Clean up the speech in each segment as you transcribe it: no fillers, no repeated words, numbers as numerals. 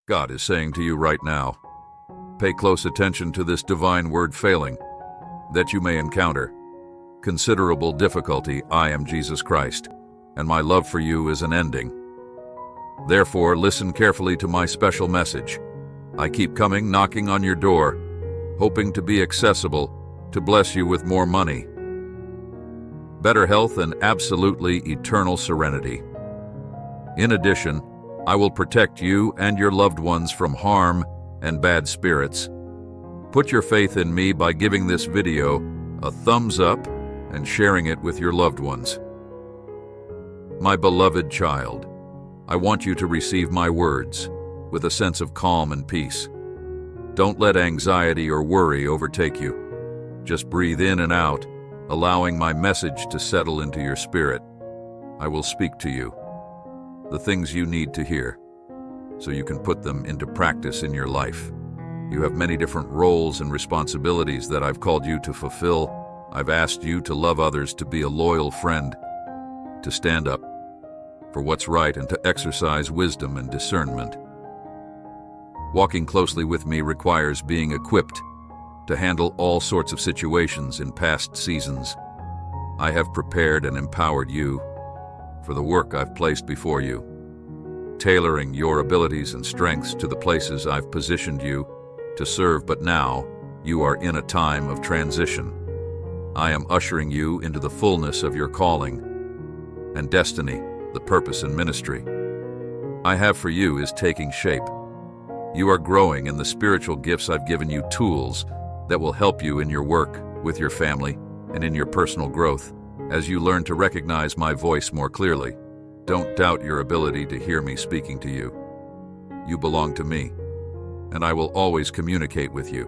God is saying to you right now, pay close attention to this divine word failing, that you may encounter considerable difficulty. I am Jesus Christ, and my love for you is unending. Therefore, listen carefully to my special message. I keep coming, knocking on your door, hoping to be accessible, to bless you with more money, better health, and absolutely eternal serenity. In addition, I will protect you and your loved ones from harm and bad spirits. Put your faith in me by giving this video a thumbs up and sharing it with your loved ones. My beloved child, I want you to receive my words with a sense of calm and peace. Don't let anxiety or worry overtake you. Just breathe in and out, allowing my message to settle into your spirit. I will speak to you the things you need to hear, so you can put them into practice in your life. You have many different roles and responsibilities that I've called you to fulfill. I've asked you to love others, to be a loyal friend, to stand up for what's right, and to exercise wisdom and discernment. Walking closely with me requires being equipped to handle all sorts of situations in past seasons. I have prepared and empowered you for the work I've placed before you, tailoring your abilities and strengths to the places I've positioned you to serve. But now, you are in a time of transition. I am ushering you into the fullness of your calling and destiny. The purpose and ministry I have for you is taking shape. You are growing in the spiritual gifts I've given you, tools that will help you in your work, with your family, and in your personal growth. As you learn to recognize my voice more clearly, don't doubt your ability to hear me speaking to you. You belong to me, and I will always communicate with you.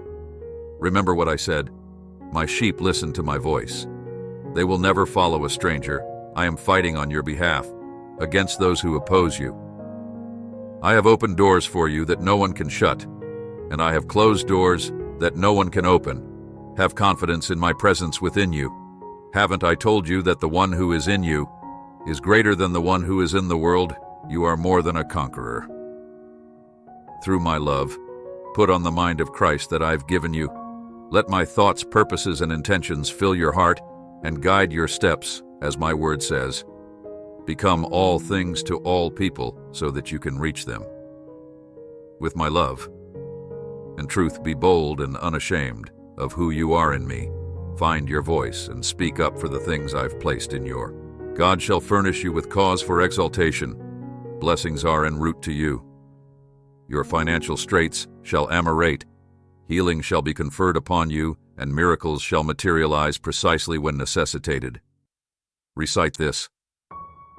Remember what I said. My sheep listen to my voice. They will never follow a stranger. I am fighting on your behalf, against those who oppose you. I have opened doors for you that no one can shut, and I have closed doors that no one can open. Have confidence in my presence within you. Haven't I told you that the one who is in you is greater than the one who is in the world? You are more than a conqueror. Through my love, put on the mind of Christ that I've given you. Let my thoughts, purposes, and intentions fill your heart and guide your steps, as my word says. Become all things to all people so that you can reach them. With my love and truth, be bold and unashamed of who you are in me. Find your voice and speak up for the things I've placed in your. God shall furnish you with cause for exaltation. Blessings are en route to you. Your financial straits shall ameliorate. Healing shall be conferred upon you, and miracles shall materialize precisely when necessitated. Recite this.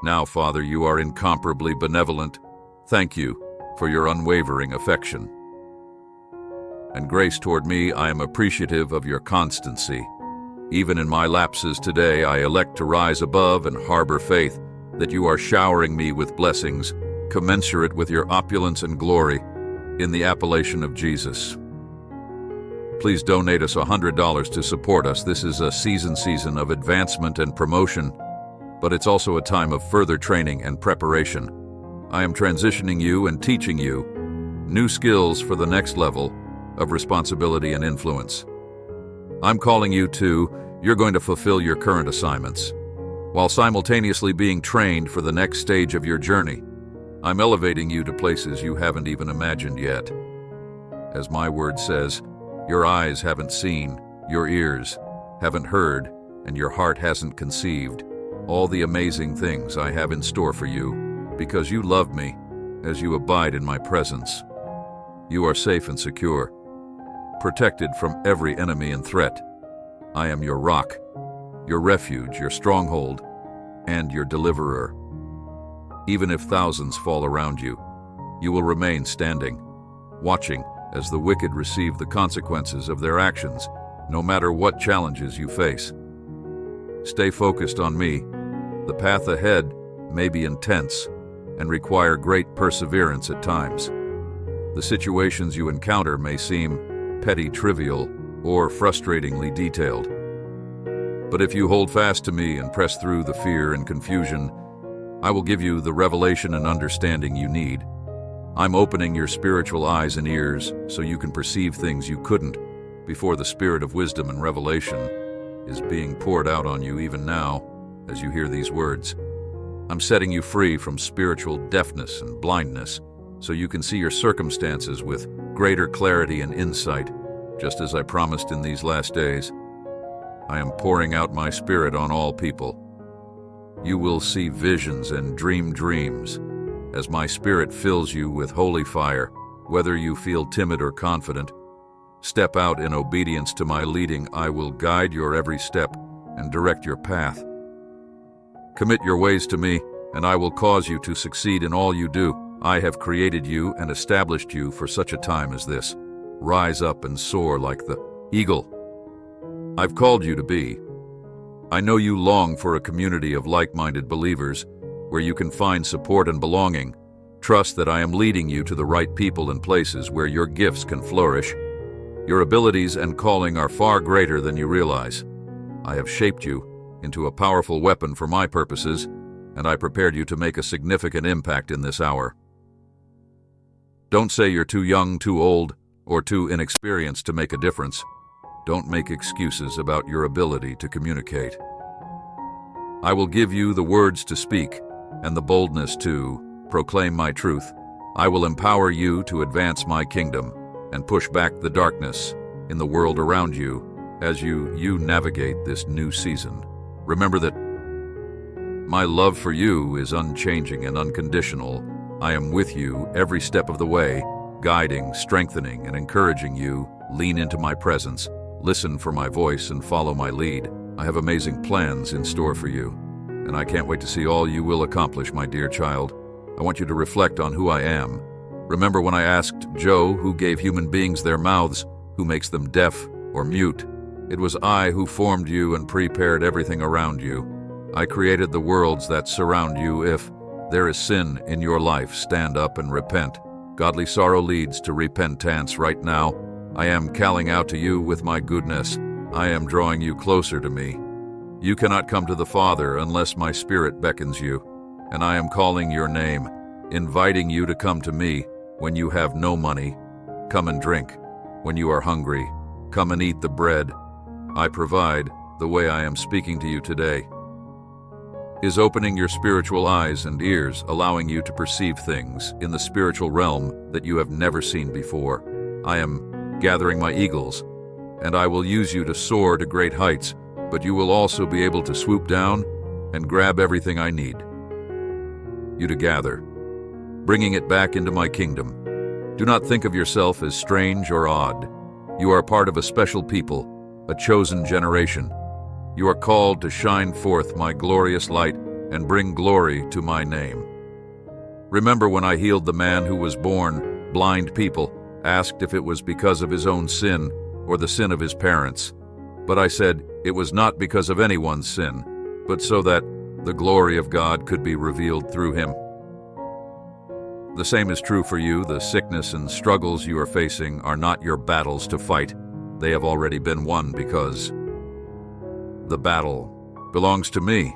Now, Father, you are incomparably benevolent. Thank you for your unwavering affection and grace toward me. I am appreciative of your constancy. Even in my lapses today, I elect to rise above and harbor faith that you are showering me with blessings commensurate with your opulence and glory in the appellation of Jesus. Please donate us $100 to support us. This is a season of advancement and promotion, but it's also a time of further training and preparation. I am transitioning you and teaching you new skills for the next level of responsibility and influence. I'm calling you to, you're going to fulfill your current assignments, while simultaneously being trained for the next stage of your journey. I'm elevating you to places you haven't even imagined yet. As my word says, your eyes haven't seen, your ears haven't heard, and your heart hasn't conceived all the amazing things I have in store for you, because you love me as you abide in my presence. You are safe and secure, protected from every enemy and threat. I am your rock, your refuge, your stronghold, and your deliverer. Even if thousands fall around you, you will remain standing, watching as the wicked receive the consequences of their actions, no matter what challenges you face. Stay focused on me. The path ahead may be intense and require great perseverance at times. The situations you encounter may seem petty, trivial, or frustratingly detailed. But if you hold fast to me and press through the fear and confusion, I will give you the revelation and understanding you need. I'm opening your spiritual eyes and ears so you can perceive things you couldn't before the spirit of wisdom and revelation is being poured out on you even now as you hear these words. I'm setting you free from spiritual deafness and blindness so you can see your circumstances with greater clarity and insight, just as I promised in these last days. I am pouring out my spirit on all people. You will see visions and dream dreams as my spirit fills you with holy fire, whether you feel timid or confident. Step out in obedience to my leading. I will guide your every step and direct your path. Commit your ways to me, and I will cause you to succeed in all you do. I have created you and established you for such a time as this. Rise up and soar like the eagle I've called you to be. I know you long for a community of like-minded believers where you can find support and belonging. Trust that I am leading you to the right people and places where your gifts can flourish. Your abilities and calling are far greater than you realize. I have shaped you into a powerful weapon for my purposes, and I prepared you to make a significant impact in this hour. Don't say you're too young, too old, or too inexperienced to make a difference. Don't make excuses about your ability to communicate. I will give you the words to speak and the boldness to proclaim my truth. I will empower you to advance my kingdom and push back the darkness in the world around you as you navigate this new season. Remember that my love for you is unchanging and unconditional. I am with you every step of the way, guiding, strengthening, and encouraging you. Lean into my presence, listen for my voice, and follow my lead. I have amazing plans in store for you, and I can't wait to see all you will accomplish, my dear child. I want you to reflect on who I am. Remember when I asked Joe who gave human beings their mouths, who makes them deaf or mute? It was I who formed you and prepared everything around you. I created the worlds that surround you. If there is sin in your life, stand up and repent. Godly sorrow leads to repentance. Right now, I am calling out to you with my goodness. I am drawing you closer to me. You cannot come to the Father unless my Spirit beckons you, and I am calling your name, inviting you to come to me. When you have no money, come and drink. When you are hungry, come and eat the bread I provide. The way I am speaking to you today is opening your spiritual eyes and ears, allowing you to perceive things in the spiritual realm that you have never seen before. I am gathering my eagles, and I will use you to soar to great heights, but you will also be able to swoop down and grab everything I need you to gather, bringing it back into my kingdom. Do not think of yourself as strange or odd. You are part of a special people, a chosen generation. You are called to shine forth my glorious light and bring glory to my name. Remember when I healed the man who was born blind? People asked if it was because of his own sin or the sin of his parents. But I said it was not because of anyone's sin, but so that the glory of God could be revealed through him. The same is true for you. The sickness and struggles you are facing are not your battles to fight. They have already been won because the battle belongs to me.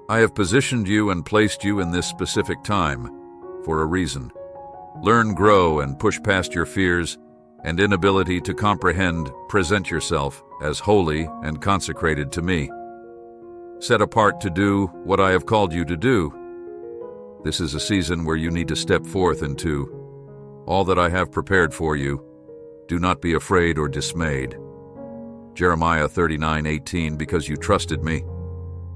I have positioned you and placed you in this specific time for a reason. Learn, grow, and push past your fears and inability to comprehend. Present yourself as holy and consecrated to me. Set apart to do what I have called you to do. This is a season where you need to step forth into all that I have prepared for you. Do not be afraid or dismayed. Jeremiah 39:18, because you trusted me,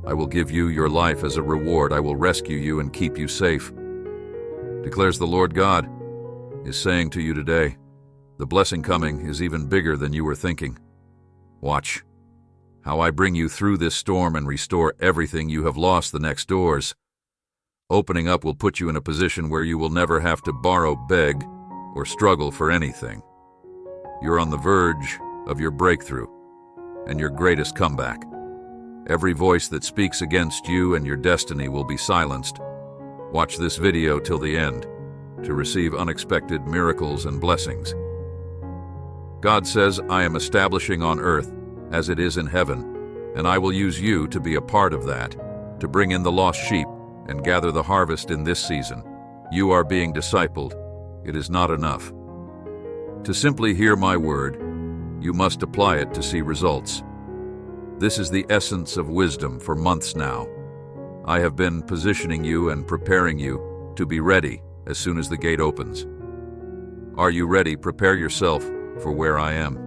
I will give you your life as a reward. I will rescue you and keep you safe. Declares the Lord God is saying to you today, the blessing coming is even bigger than you were thinking. Watch how I bring you through this storm and restore everything you have lost. The next doors opening up will put you in a position where you will never have to borrow, beg, or struggle for anything. You're on the verge of your breakthrough and your greatest comeback. Every voice that speaks against you and your destiny will be silenced. Watch this video till the end to receive unexpected miracles and blessings. God says, I am establishing on earth as it is in heaven, and I will use you to be a part of that, to bring in the lost sheep and gather the harvest in this season. You are being discipled. It is not enough. To simply hear my word, you must apply it to see results. This is the essence of wisdom for months now. I have been positioning you and preparing you to be ready as soon as the gate opens. Are you ready? Prepare yourself for where I am.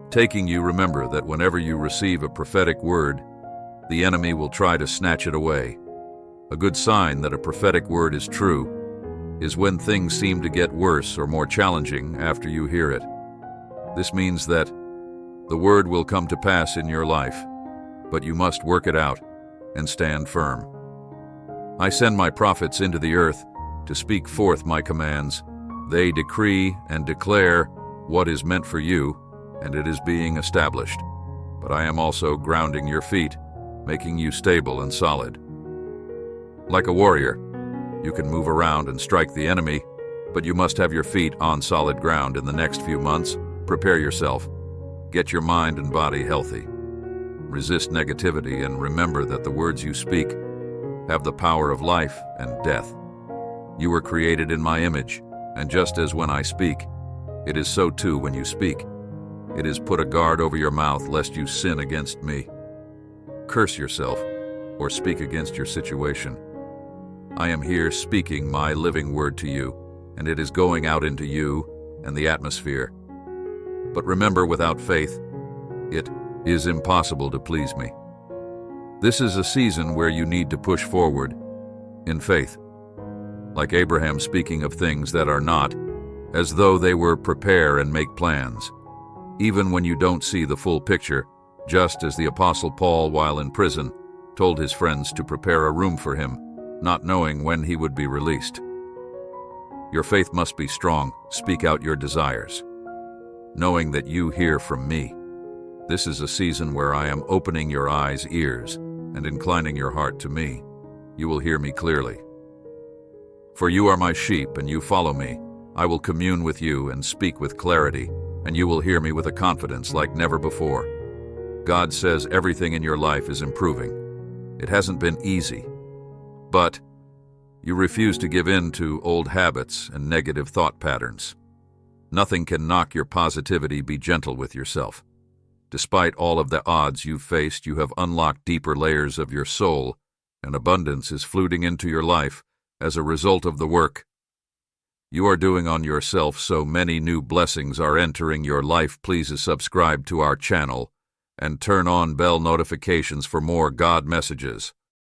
Taking you, remember that whenever you receive a prophetic word, the enemy will try to snatch it away. A good sign that a prophetic word is true is when things seem to get worse or more challenging after you hear it. This means that the word will come to pass in your life, but you must work it out and stand firm. I send my prophets into the earth to speak forth my commands. They decree and declare what is meant for you, and it is being established. But I am also grounding your feet, making you stable and solid. Like a warrior, you can move around and strike the enemy, but you must have your feet on solid ground in the next few months. Prepare yourself. Get your mind and body healthy. Resist negativity and remember that the words you speak have the power of life and death. You were created in my image, and just as when I speak, it is so too when you speak. It is put a guard over your mouth lest you sin against me. Curse yourself or speak against your situation. I am here speaking my living word to you, and it is going out into you and the atmosphere. But remember, without faith, it is impossible to please me. This is a season where you need to push forward in faith. Like Abraham speaking of things that are not, as though they were, prepare and make plans. Even when you don't see the full picture, just as the Apostle Paul, while in prison, told his friends to prepare a room for him, not knowing when he would be released. Your faith must be strong. Speak out your desires, knowing that you hear from me. This is a season where I am opening your eyes, ears, and inclining your heart to me. You will hear me clearly. For you are my sheep, and you follow me. I will commune with you and speak with clarity, and you will hear me with a confidence like never before. God says everything in your life is improving. It hasn't been easy, but you refuse to give in to old habits and negative thought patterns. Nothing can knock your positivity. Be gentle with yourself. Despite all of the odds you've faced, you have unlocked deeper layers of your soul, and abundance is flooding into your life as a result of the work you are doing on yourself. So many new blessings are entering your life. Please subscribe to our channel and turn on bell notifications for more God messages.